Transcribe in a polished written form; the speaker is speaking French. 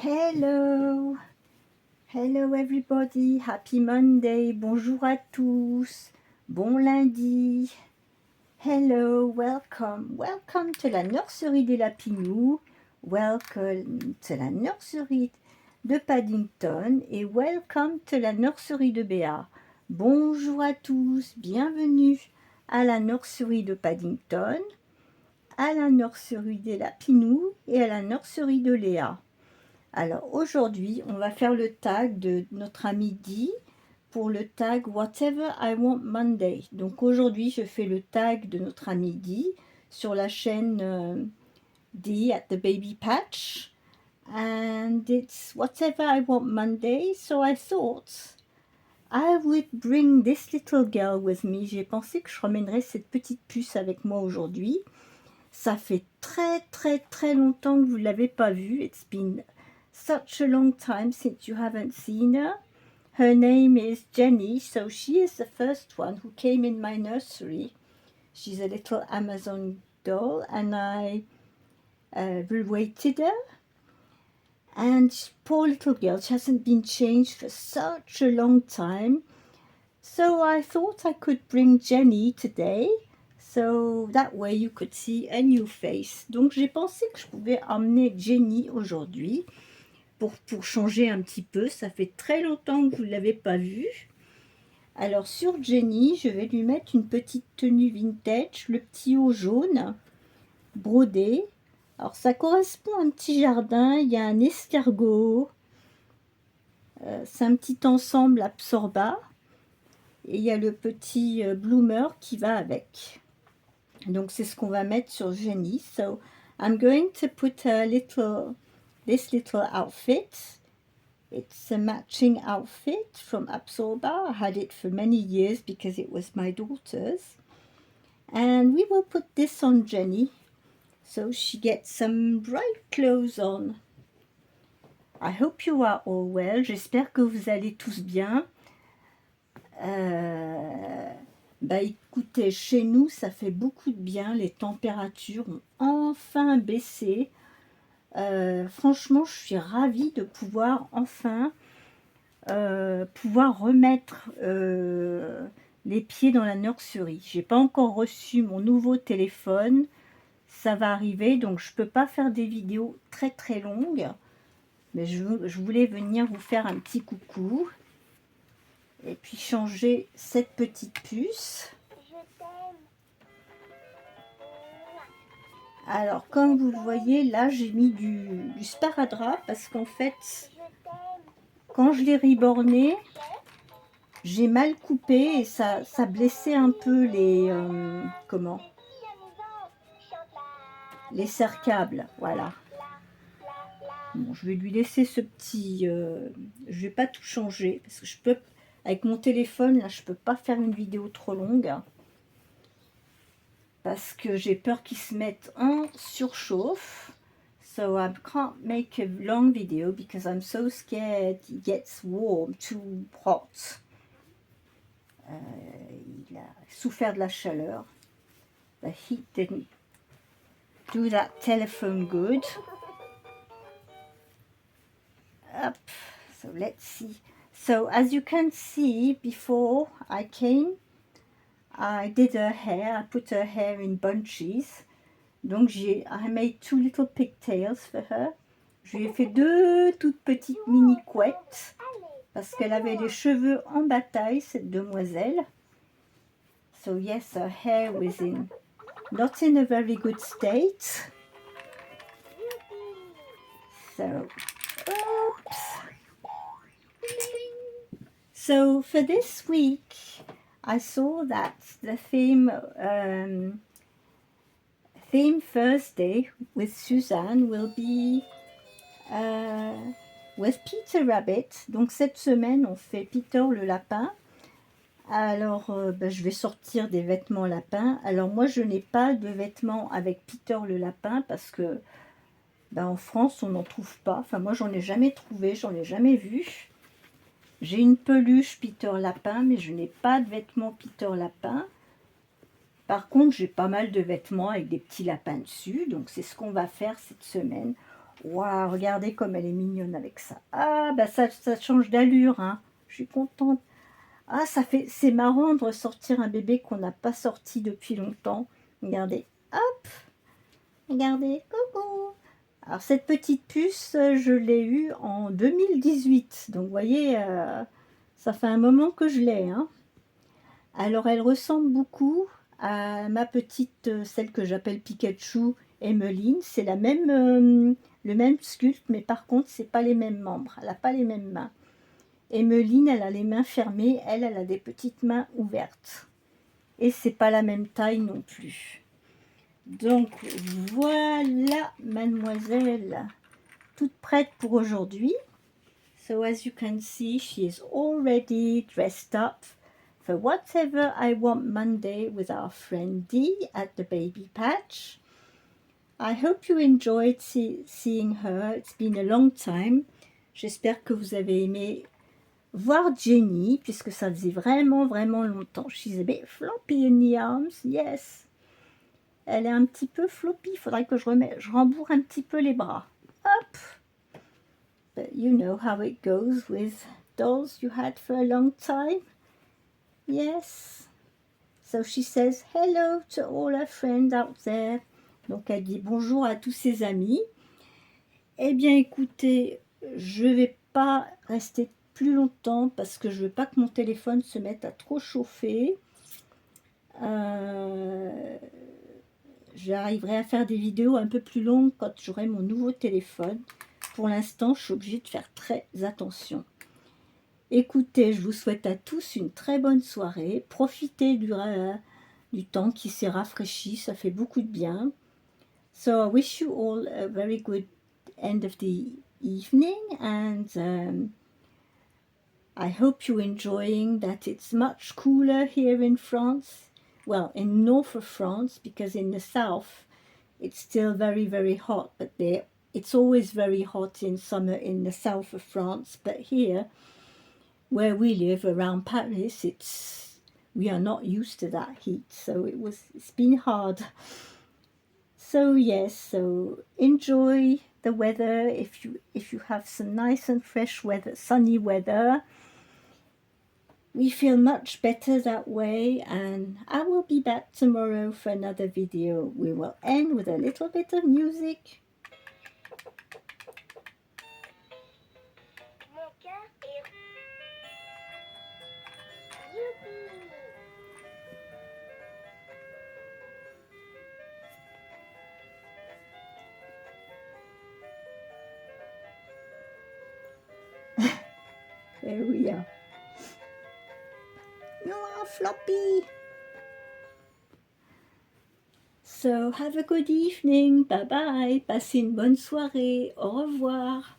Hello, hello everybody, happy Monday, bonjour à tous, bon lundi, hello, welcome to la nurserie des Lapinous, welcome to la nurserie de Paddington et welcome to la nurserie de Béa. Bonjour à tous, bienvenue à la nurserie de Paddington, à la nurserie des Lapinous et à la nurserie de Léa. Alors aujourd'hui, on va faire le tag de notre ami Dee pour le tag Whatever I Want Monday. Donc aujourd'hui, je fais le tag de notre ami Dee sur la chaîne Dee at the Baby Patch. And it's Whatever I Want Monday, so I thought I would bring this little girl with me. J'ai pensé que je ramènerais cette petite puce avec moi aujourd'hui. Ça fait très longtemps que vous ne l'avez pas vue. It's been such a long time since you haven't seen her. Her name is Jenny, so she is the first one who came in my nursery. She's a little Amazon doll, and I reweighted her. And poor little girl, she hasn't been changed for such a long time. So I thought I could bring Jenny today. So that way you could see a new face. Donc j'ai pensé que je pouvais emmener Jenny aujourd'hui pour changer un petit peu. Ça fait très longtemps que vous ne l'avez pas vue. Alors sur Jenny, je vais lui mettre une petite tenue vintage, le petit haut jaune, brodé. Alors ça correspond à un petit jardin, il y a un escargot. C'est un petit ensemble absorba. Et il y a le petit bloomer qui va avec. Donc c'est ce qu'on va mettre sur Jenny. So I'm going to put this little outfit. It's a matching outfit from Absorba. I had it for many years because it was my daughter's. And we will put this on Jenny so she gets some bright clothes on. I hope you are all well. J'espère que vous allez tous bien. Écoutez, chez nous, ça fait beaucoup de bien. Les températures ont enfin baissé. Franchement, je suis ravie de pouvoir enfin remettre les pieds dans la nurserie. J'ai pas encore reçu mon nouveau téléphone. Ça va arriver, donc je peux pas faire des vidéos très longues. Mais je voulais venir vous faire un petit coucou. Et puis changer cette petite puce. Alors comme vous le voyez, là j'ai mis du sparadrap parce qu'en fait, quand je l'ai riborné, j'ai mal coupé et ça blessait un peu les les cerclables, voilà. Bon, je vais lui laisser ce petit, je vais pas tout changer parce que je peux, avec mon téléphone là, je peux pas faire une vidéo trop longue parce que j'ai peur qu'il se mette en surchauffe. So I can't make a long video because I'm so scared he gets warm, too hot. Il a souffert de la chaleur. The heat didn't do that telephone good. Up. So let's see. So as you can see, before I came, I did her hair. I put her hair in bunches. Donc I made 2 little pigtails for her. Je lui ai fait 2 toutes petites mini couettes parce qu'elle avait les cheveux en bataille, cette demoiselle. So yes, her hair was not in a very good state. So, oops. So for this week, I saw that the theme Thursday with Suzanne will be with Peter Rabbit. Donc cette semaine, on fait Peter le lapin. Alors, je vais sortir des vêtements lapin. Alors moi, je n'ai pas de vêtements avec Peter le lapin parce que en France, on n'en trouve pas. Enfin, moi, j'en ai jamais trouvé, j'en ai jamais vu. J'ai une peluche Peter Lapin, mais je n'ai pas de vêtements Peter Lapin. Par contre, j'ai pas mal de vêtements avec des petits lapins dessus. Donc, c'est ce qu'on va faire cette semaine. Waouh, regardez comme elle est mignonne avec ça. Ah, bah ça change d'allure, hein. Je suis contente. Ah, c'est marrant de ressortir un bébé qu'on n'a pas sorti depuis longtemps. Regardez, hop, regardez, coucou. Alors cette petite puce, je l'ai eue en 2018. Donc vous voyez, ça fait un moment que je l'ai, hein. Alors elle ressemble beaucoup à ma petite, celle que j'appelle Pikachu, Emmeline. C'est le même sculpte, mais par contre, c'est pas les mêmes membres. Elle n'a pas les mêmes mains. Emmeline, elle a les mains fermées, elle a des petites mains ouvertes. Et c'est pas la même taille non plus. Donc voilà, mademoiselle, toute prête pour aujourd'hui. So as you can see, she is already dressed up for whatever I want Monday with our friend Dee at the baby patch. I hope you enjoyed seeing her. It's been a long time. J'espère que vous avez aimé voir Jenny, puisque ça faisait vraiment, vraiment longtemps. She's a bit floppy in the arms, yes. Elle est un petit peu floppy. Il faudrait que je rembourre un petit peu les bras. Hop. But you know how it goes with dolls you had for a long time. Yes. So she says hello to all her friends out there. Donc elle dit bonjour à tous ses amis. Eh bien écoutez, je ne vais pas rester plus longtemps parce que je ne veux pas que mon téléphone se mette à trop chauffer. J'arriverai à faire des vidéos un peu plus longues quand j'aurai mon nouveau téléphone. Pour l'instant, je suis obligée de faire très attention. Écoutez, je vous souhaite à tous une très bonne soirée. Profitez du temps qui s'est rafraîchi, ça fait beaucoup de bien. So I wish you all a very good end of the evening, and I hope you're enjoying that. It's much cooler here in France. Well, in north of France, because in the south it's still very, very hot, but it's always very hot in summer in the south of France. But here, where we live around Paris, we are not used to that heat, so it's been hard. So yes, so enjoy the weather. If you have some nice and fresh weather, sunny weather, we feel much better that way. And I will be back tomorrow for another video. We will end with a little bit of music. There we are. You are floppy. So have a good evening. Bye bye. Passez une bonne soirée. Au revoir.